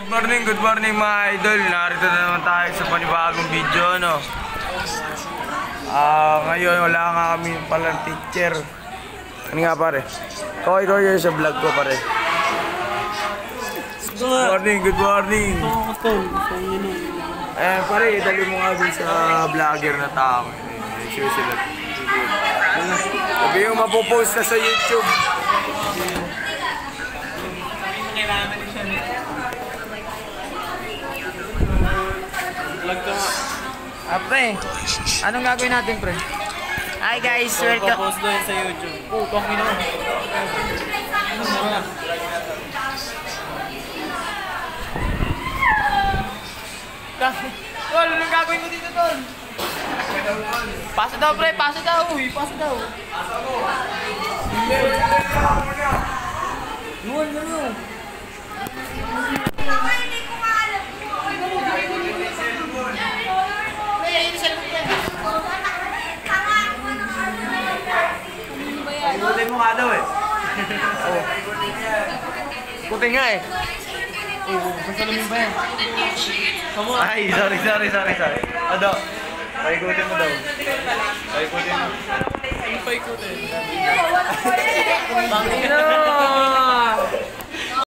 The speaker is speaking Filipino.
good morning mga idol. Narito na naman tayo sa panibagong video, no? Ngayon wala nga kami palang teacher. Ano nga pare? Koy yun sa vlog ko pare. Good morning. Pare, dali mo nga dun sa vlogger na tao. Susulat. Sabi yung mapopost na sa YouTube. Vlog ka nga. Pre, anong gagawin natin, pre? Hi guys, welcome. Post doon sa YouTube. Kung ino. Tol, anong gagawin mo dito, Tol? Paso daw, pre, paso daw. Uy, paso daw. Luwan mo yun. Ikutin mo nga daw eh. Ikutin nga eh. Masalamin ba yan? Ay, sorry. Ano? Paikutin mo daw. Paikutin mo. Ano pa ikutin? Bangino!